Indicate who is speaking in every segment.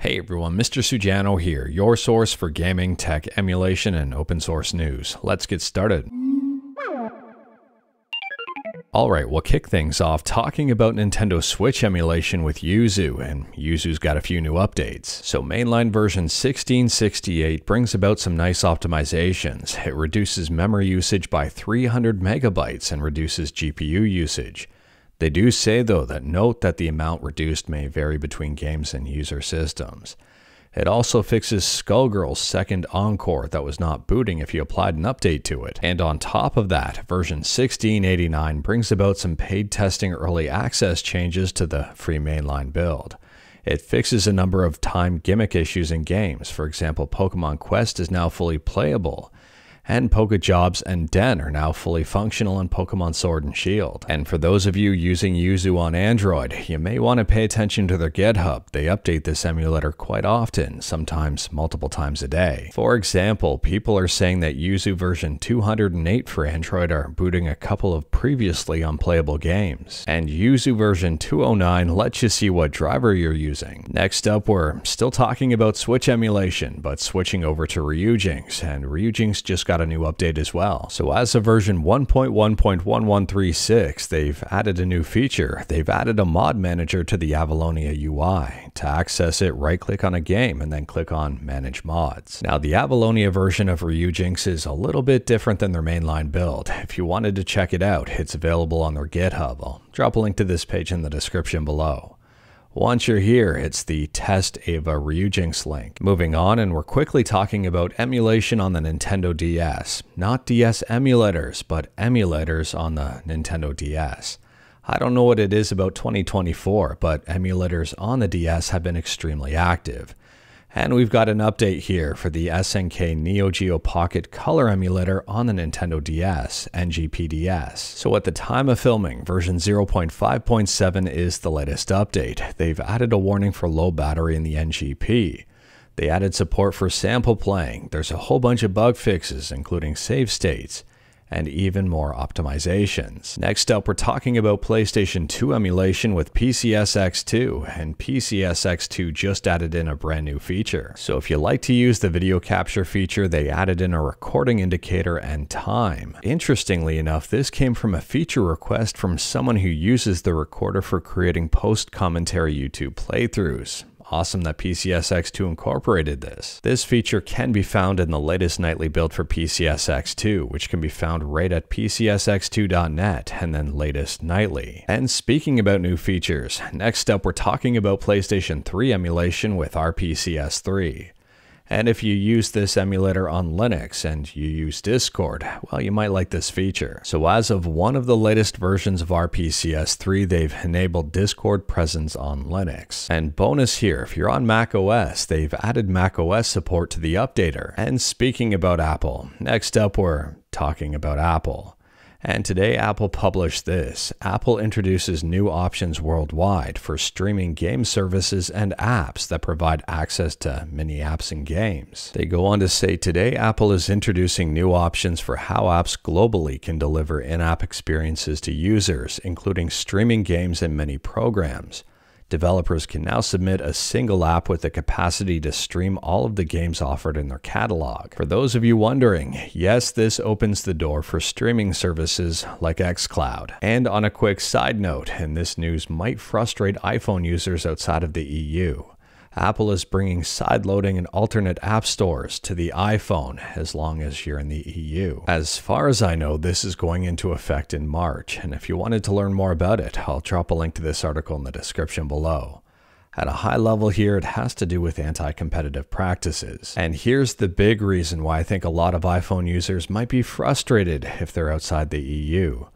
Speaker 1: Hey everyone, Mr. Sujano here, your source for gaming, tech, emulation, and open source news. Let's get started. Alright, we'll kick things off talking about Nintendo Switch emulation with Yuzu, and Yuzu's got a few new updates. So mainline version 1668 brings about some nice optimizations. It reduces memory usage by 300 megabytes and reduces GPU usage. They do say though that note that the amount reduced may vary between games and user systems. It also fixes Skullgirl's second encore that was not booting if you applied an update to it. And on top of that, version 1689 brings about some paid testing early access changes to the free mainline build. It fixes a number of time gimmick issues in games. For example, Pokemon Quest is now fully playable, and Pokejobs and Den are now fully functional in Pokemon Sword and Shield. And for those of you using Yuzu on Android, you may want to pay attention to their GitHub. They update this emulator quite often, sometimes multiple times a day. For example, people are saying that Yuzu version 208 for Android are booting a couple of previously unplayable games. And Yuzu version 209 lets you see what driver you're using. Next up, we're still talking about Switch emulation, but switching over to Ryujinx, and Ryujinx just got a new update as well. So as of version 1.1.1136, they've added a new feature. They've added a mod manager to the Avalonia UI. To access it, right-click on a game and then click on Manage Mods. Now, the Avalonia version of Ryujinx is a little bit different than their mainline build. If you wanted to check it out, it's available on their GitHub. I'll drop a link to this page in the description below. Once you're here, it's the Test Ava Ryujinx link. Moving on, and we're quickly talking about emulation on the Nintendo DS. Not DS emulators, but emulators on the Nintendo DS. I don't know what it is about 2024, but emulators on the DS have been extremely active. And we've got an update here for the SNK Neo Geo Pocket Color emulator on the Nintendo DS, NGPDS. So at the time of filming, version 0.5.7 is the latest update. They've added a warning for low battery in the NGP. They added support for sample playing. There's a whole bunch of bug fixes, including save states, and even more optimizations. Next up, we're talking about PlayStation 2 emulation with PCSX2, and PCSX2 just added in a brand new feature. So if you like to use the video capture feature, they added in a recording indicator and time. Interestingly enough, this came from a feature request from someone who uses the recorder for creating post-commentary YouTube playthroughs. Awesome that PCSX2 incorporated this. This feature can be found in the latest nightly build for PCSX2, which can be found right at PCSX2.net and then latest nightly. And speaking about new features, next up we're talking about PlayStation 3 emulation with RPCS3. And if you use this emulator on Linux and you use Discord, well, you might like this feature. So as of one of the latest versions of RPCS3, they've enabled Discord presence on Linux. And bonus here, if you're on macOS, they've added macOS support to the updater. And speaking about Apple, next up we're talking about Apple. And today Apple published this. Apple introduces new options worldwide for streaming game services and apps that provide access to many apps and games. They go on to say today Apple is introducing new options for how apps globally can deliver in-app experiences to users, including streaming games and many programs. Developers can now submit a single app with the capacity to stream all of the games offered in their catalog. For those of you wondering, yes, this opens the door for streaming services like xCloud. And on a quick side note, and this news might frustrate iPhone users outside of the EU, Apple is bringing sideloading and alternate app stores to the iPhone as long as you're in the EU. As far as I know, this is going into effect in March, and if you wanted to learn more about it, I'll drop a link to this article in the description below. At a high level here, it has to do with anti-competitive practices. And here's the big reason why I think a lot of iPhone users might be frustrated if they're outside the EU.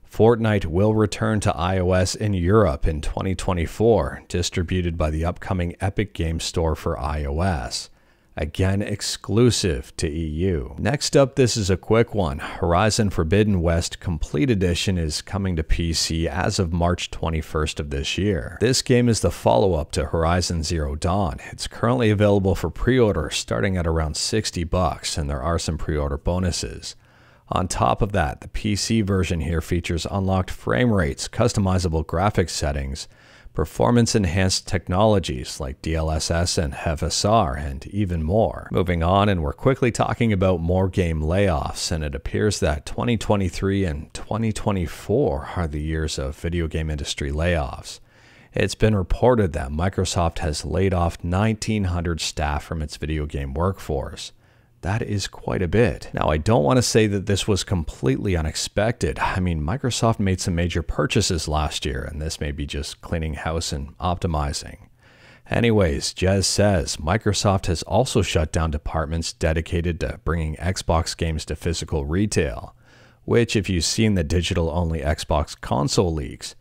Speaker 1: Fortnite will return to iOS in Europe in 2024, distributed by the upcoming Epic Games Store for iOS. Again, exclusive to EU. Next up, this is a quick one. Horizon Forbidden West Complete Edition is coming to PC as of March 21st of this year. This game is the follow-up to Horizon Zero Dawn. It's currently available for pre-order starting at around $60, and there are some pre-order bonuses. On top of that, the PC version here features unlocked frame rates, customizable graphics settings, performance-enhanced technologies like DLSS and FSR, and even more. Moving on, and we're quickly talking about more game layoffs, and it appears that 2023 and 2024 are the years of video game industry layoffs. It's been reported that Microsoft has laid off 1,900 staff from its video game workforce. That is quite a bit. Now, I don't want to say that this was completely unexpected. I mean, Microsoft made some major purchases last year, and this may be just cleaning house and optimizing. Anyways, Jez says Microsoft has also shut down departments dedicated to bringing Xbox games to physical retail, which, if you've seen the digital-only Xbox console leaks,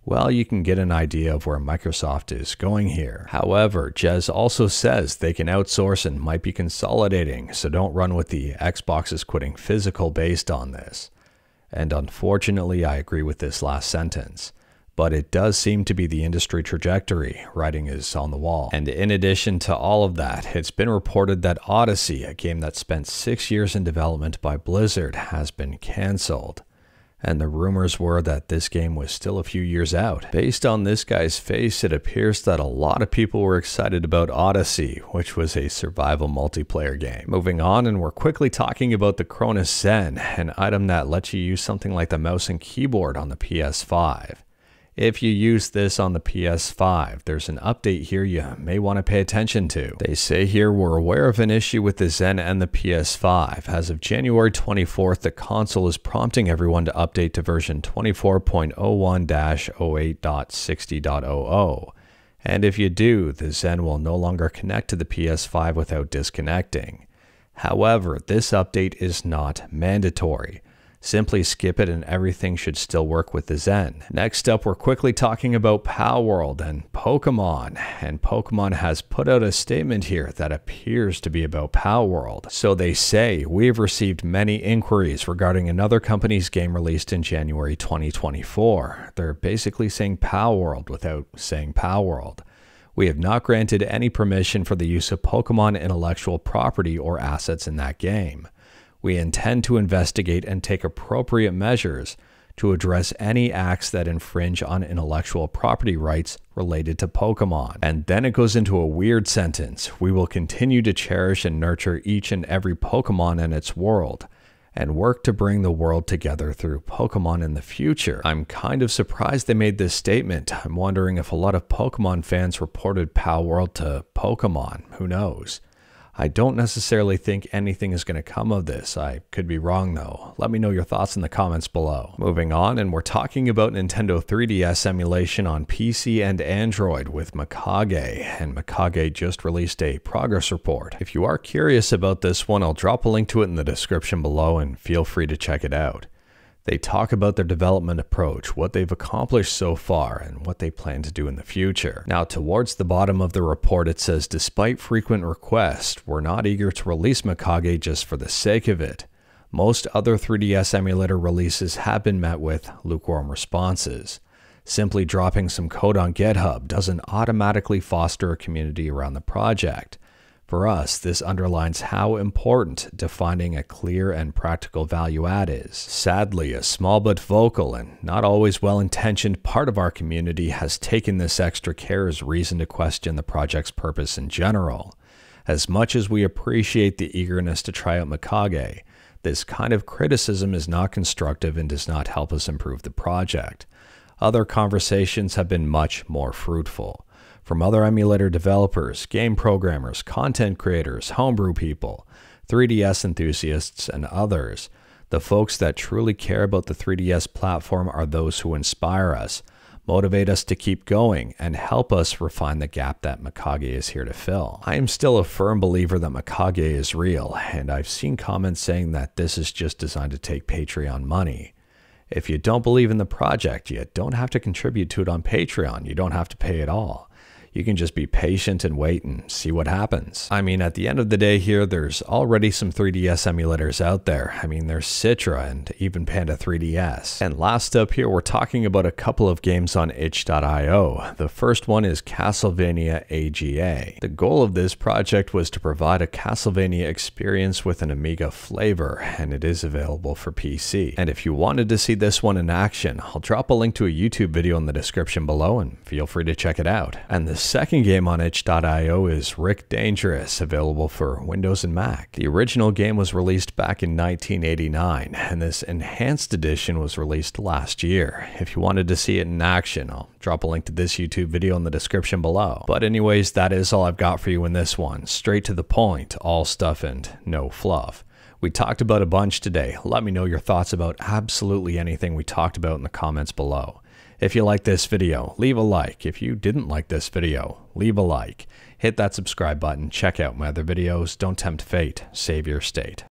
Speaker 1: well, you can get an idea of where Microsoft is going here. However, Jez also says they can outsource and might be consolidating, so don't run with the Xbox is quitting physical based on this. And unfortunately, I agree with this last sentence. But it does seem to be the industry trajectory. Writing is on the wall. And in addition to all of that, it's been reported that Odyssey, a game that spent 6 years in development by Blizzard, has been cancelled. And the rumors were that this game was still a few years out. Based on this guy's face, it appears that a lot of people were excited about Odyssey, which was a survival multiplayer game. Moving on, and we're quickly talking about the Cronus Zen, an item that lets you use something like the mouse and keyboard on the PS5. If you use this on the PS5, there's an update here you may want to pay attention to. They say here we're aware of an issue with the Zen and the PS5. As of January 24th, the console is prompting everyone to update to version 24.01-08.60.00. And if you do, the Zen will no longer connect to the PS5 without disconnecting. However, this update is not mandatory. Simply skip it and everything should still work with the Zen. Next up, we're quickly talking about Palworld and Pokemon. And Pokemon has put out a statement here that appears to be about Palworld. So they say, we have received many inquiries regarding another company's game released in January 2024. They're basically saying Palworld without saying Palworld. We have not granted any permission for the use of Pokemon intellectual property or assets in that game. We intend to investigate and take appropriate measures to address any acts that infringe on intellectual property rights related to Pokemon. And then it goes into a weird sentence. We will continue to cherish and nurture each and every Pokemon in its world, and work to bring the world together through Pokemon in the future. I'm kind of surprised they made this statement. I'm wondering if a lot of Pokemon fans reported Palworld to Pokemon. Who knows? I don't necessarily think anything is going to come of this. I could be wrong though. Let me know your thoughts in the comments below. Moving on, and we're talking about Nintendo 3DS emulation on PC and Android with Mikage, and Mikage just released a progress report. If you are curious about this one, I'll drop a link to it in the description below and feel free to check it out. They talk about their development approach, what they've accomplished so far, and what they plan to do in the future. Now, towards the bottom of the report, it says, despite frequent requests, we're not eager to release Mikage just for the sake of it. Most other 3DS emulator releases have been met with lukewarm responses. Simply dropping some code on GitHub doesn't automatically foster a community around the project. For us, this underlines how important defining a clear and practical value add is. Sadly, a small but vocal and not always well-intentioned part of our community has taken this extra care as reason to question the project's purpose in general. As much as we appreciate the eagerness to try out Mikage, this kind of criticism is not constructive and does not help us improve the project. Other conversations have been much more fruitful. From other emulator developers, game programmers, content creators, homebrew people, 3DS enthusiasts, and others, the folks that truly care about the 3DS platform are those who inspire us, motivate us to keep going, and help us refine the gap that Mikage is here to fill. I am still a firm believer that Mikage is real, and I've seen comments saying that this is just designed to take Patreon money. If you don't believe in the project, you don't have to contribute to it on Patreon. You don't have to pay at all. You can just be patient and wait and see what happens. I mean, at the end of the day here, there's already some 3DS emulators out there. I mean, there's Citra and even Panda 3DS. And last up here, we're talking about a couple of games on itch.io. The first one is Castlevania AGA. The goal of this project was to provide a Castlevania experience with an Amiga flavor, and it is available for PC. And if you wanted to see this one in action, I'll drop a link to a YouTube video in the description below and feel free to check it out. And the second game on itch.io is Rick Dangerous, available for Windows and Mac. The original game was released back in 1989, and this enhanced edition was released last year. If you wanted to see it in action, I'll drop a link to this YouTube video in the description below. But anyways, that is all I've got for you in this one. Straight to the point, all stuff and no fluff. We talked about a bunch today. Let me know your thoughts about absolutely anything we talked about in the comments below. If you like this video, leave a like. If you didn't like this video, leave a like. Hit that subscribe button, check out my other videos. Don't tempt fate, save your state.